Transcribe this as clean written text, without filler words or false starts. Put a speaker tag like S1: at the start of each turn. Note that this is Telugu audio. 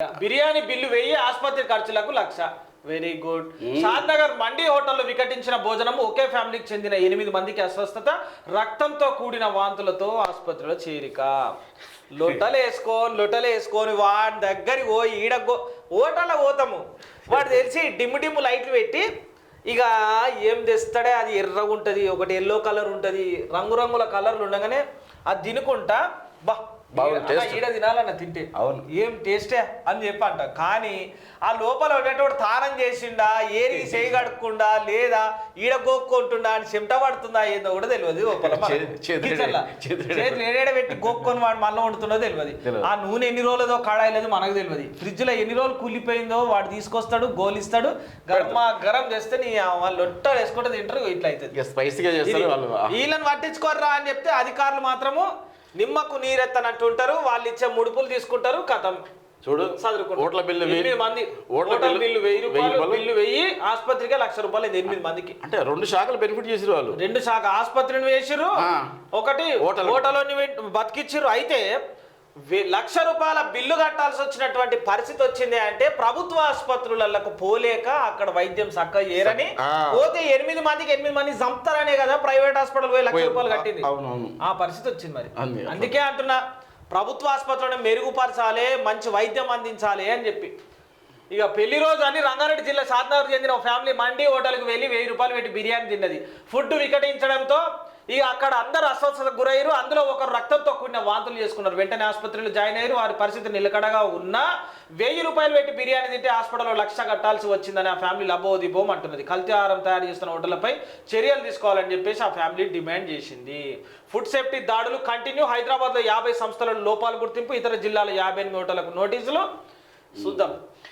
S1: బిర్యానీ బిల్లు 1000, ఆసుపత్రి ఖర్చులకు 1,00,000. Very good. షాద్నగర్ మండి హోటల్లో వికటించిన భోజనము ఒకే ఫ్యామిలీకి చెందిన 8 మందికి అస్వస్థత, రక్తంతో కూడిన వాంతులతో ఆసుపత్రిలో చేరిక. లొట్టలేసుకొని వాడి దగ్గరికి పోయి హోటల్లో పోతాము, వాడు తెలిసి డిమ్ము లైట్లు పెట్టి ఇక ఏం తెస్తాడే అది ఎర్రగా ఉంటుంది, ఒకటి ఎల్లో కలర్ ఉంటుంది, రంగురంగుల కలర్లు ఉండగానే అది తినుకుంటా ఈడ తినాలన్న తింటే అవును ఏం టేస్టే అని చెప్పి అంట. కానీ ఆ లోపల ఉండేటోడు తానం చేసిండా, ఏరికి చేయి కడుక్కుండా, లేదా ఈడ గోక్కుంటుండా అని చెమట పడుతుందా ఏందో కూడా తెలియదు. చేతులు ఏడేడ పెట్టి గోక్కొని వాడు మళ్ళీ వండుతుండో తెలియదు. ఆ నూనె ఎన్ని రోజులదో కాడాయలేదు మనకు తెలియదు. ఫ్రిడ్జ్ లో ఎన్ని రోజులు కూలిపోయిందో వాడు తీసుకొస్తాడు, గోలిస్తాడు, గరం చేస్తే నీ వాళ్ళు లొట్టలు వేసుకుంటే తింటారు. ఇట్లా అవుతుంది. వీళ్ళని పట్టించుకోర్రా అని చెప్తే అధికారులు మాత్రము నిమ్మకు నీరెత్తనట్టుంటారు. వాళ్ళు ఇచ్చే ముడుపులు తీసుకుంటారు, కథం
S2: చూడు చదువుకుంటారు.
S1: 8 మంది హోటల్ బిల్లు 1000 రూపాయలు, బిల్లు 1000, ఆసుపత్రికి 1,00,000 రూపాయలు. 8 మందికి
S2: అంటే 2 శాఖలు బెనిఫిట్ చేసిరు వాళ్ళు.
S1: 2 శాఖ ఆసుపత్రిని వేసిరు, ఒకటి హోటల్ని బతికిచ్చిరు. అయితే 1,00,000 రూపాయల బిల్లు కట్టాల్సి వచ్చినటువంటి పరిస్థితి వచ్చింది అంటే ప్రభుత్వ ఆసుపత్రులకు పోలేక అక్కడ వైద్యం చక్కగా ఏరని పోతే 8 మంది చంపుతారనే కదా ప్రైవేట్ హాస్పిటల్ పోయి 1,00,000 రూపాయలు కట్టింది. ఆ పరిస్థితి వచ్చింది. మరి అందుకే అంటున్నా ప్రభుత్వ ఆసుపత్రులను మెరుగుపరచాలి, మంచి వైద్యం అందించాలి అని చెప్పి. ఇక పెళ్లి రోజు అని రంగారెడ్డి జిల్లా షాద్నగర్ చెందిన ఒక ఫ్యామిలీ మండి హోటల్కి వెళ్ళి 1000 రూపాయలు పెట్టి బిర్యానీ తిన్నది. ఫుడ్ వికటించడంతో ఇక అక్కడ అందరూ అస్వస్థతకు గురయ్యారు. అందులో ఒకరు రక్తంతో కూడిన వాంతులు చేసుకున్నారు. వెంటనే ఆసుపత్రిలో జాయిన్ అయ్యారు. వారి పరిస్థితి నిలకడగా ఉన్నా 1000 రూపాయలు పెట్టి బిర్యానీ తింటే హాస్పిటల్లో 1,00,000 కట్టాల్సి వచ్చిందని ఆ ఫ్యామిలీ లబోదిబోం అంటున్నది. కల్తీ ఆహారం తయారు చేస్తున్న హోటళ్లపై చర్యలు తీసుకోవాలని చెప్పేసి ఆ ఫ్యామిలీ డిమాండ్ చేసింది. ఫుడ్ సేఫ్టీ దాడులు కంటిన్యూ. హైదరాబాద్లో 50 సంస్థల లోపాలు గుర్తింపు, ఇతర జిల్లాల 58 హోటళ్లకు నోటీసులు. చూద్దాం.